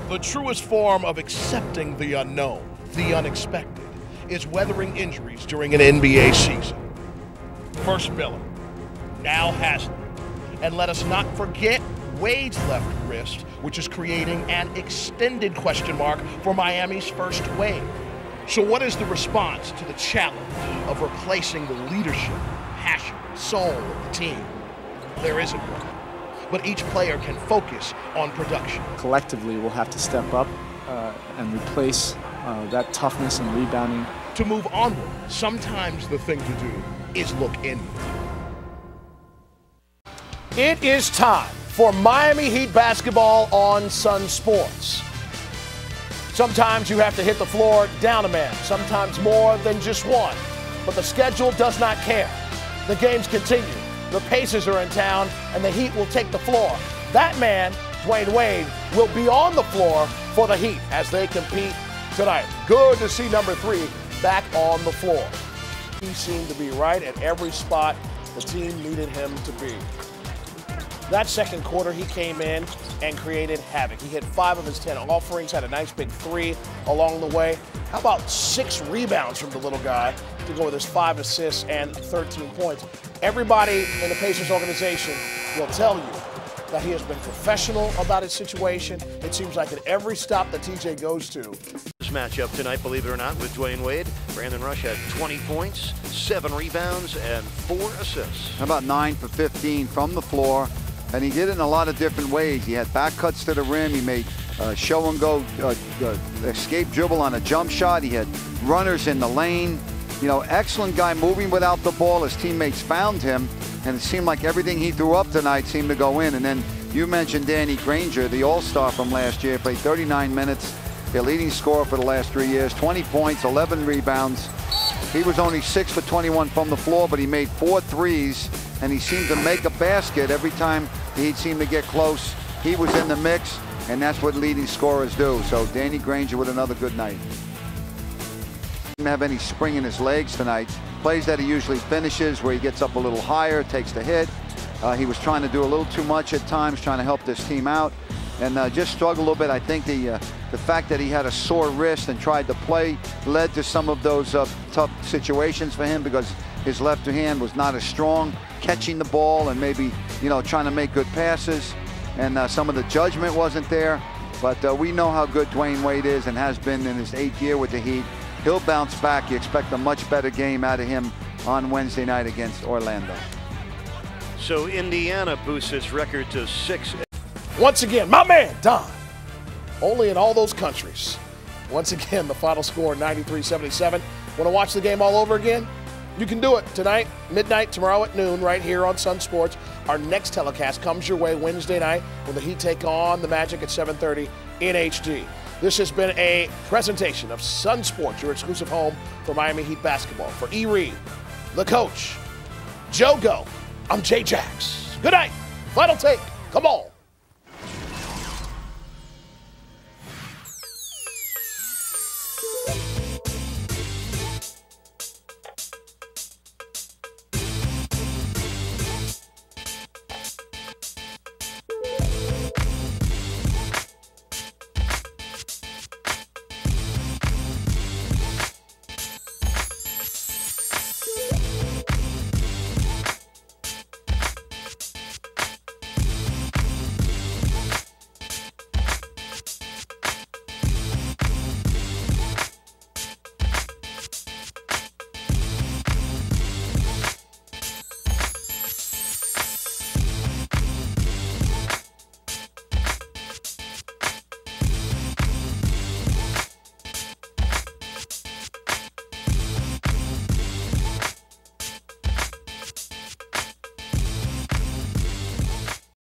The truest form of accepting the unknown, the unexpected, is weathering injuries during an NBA season. First Miller, now Haslem. And let us not forget Wade's left wrist, which is creating an extended question mark for Miami's first wave. So what is the response to the challenge of replacing the leadership, passion, soul of the team? There isn't one. But each player can focus on production. Collectively, we'll have to step up and replace that toughness and rebounding. To move onward, sometimes the thing to do is look inward. It is time for Miami Heat basketball on Sunsports. Sometimes you have to hit the floor down a man, sometimes more than just one. But the schedule does not care. The games continue. The Pacers are in town, and the Heat will take the floor. That man, Dwayne Wade, will be on the floor for the Heat as they compete tonight. Good to see number 3 back on the floor. He seemed to be right at every spot the team needed him to be. That second quarter, he came in and created havoc. He hit 5 of his 10 offerings, had a nice big 3 along the way. How about 6 rebounds from the little guy to go with his 5 assists and 13 points? Everybody in the Pacers organization will tell you that he has been professional about his situation. It seems like at every stop that TJ goes to. This matchup tonight, believe it or not, with Dwayne Wade. Brandon Rush had 20 points, 7 rebounds, and 4 assists. How about 9 for 15 from the floor? And he did it in a lot of different ways. He had back cuts to the rim. He made show and go escape dribble on a jump shot. He had runners in the lane. You know, excellent guy moving without the ball. His teammates found him, and it seemed like everything he threw up tonight seemed to go in. And then you mentioned Danny Granger, the all-star from last year, played 39 minutes, their leading scorer for the last 3 years, 20 points, 11 rebounds. He was only 6 for 21 from the floor, but he made 4 threes, and he seemed to make a basket every time he seemed to get close. He was in the mix, and that's what leading scorers do. So Danny Granger with another good night. Didn't have any spring in his legs tonight. Plays that he usually finishes, where he gets up a little higher, takes the hit. He was trying to do a little too much at times, trying to help this team out, and just struggled a little bit. I think the fact that he had a sore wrist and tried to play led to some of those tough situations for him, because his left hand was not as strong catching the ball and maybe, you know, trying to make good passes, and some of the judgment wasn't there. But we know how good Dwayne Wade is and has been in his 8th year with the Heat. He'll bounce back. You expect a much better game out of him on Wednesday night against Orlando. So Indiana boosts its record to 6. Once again, my man, Don. Only in all those countries. Once again, the final score, 93-77. Want to watch the game all over again? You can do it tonight, midnight, tomorrow at noon, right here on Sunsports. Our next telecast comes your way Wednesday night when the Heat take on the Magic at 7:30 in HD. This has been a presentation of Sunsports, your exclusive home for Miami Heat basketball. For E. Reed, the coach, Joe Go, I'm Jay Jax. Good night. Final take. Come on.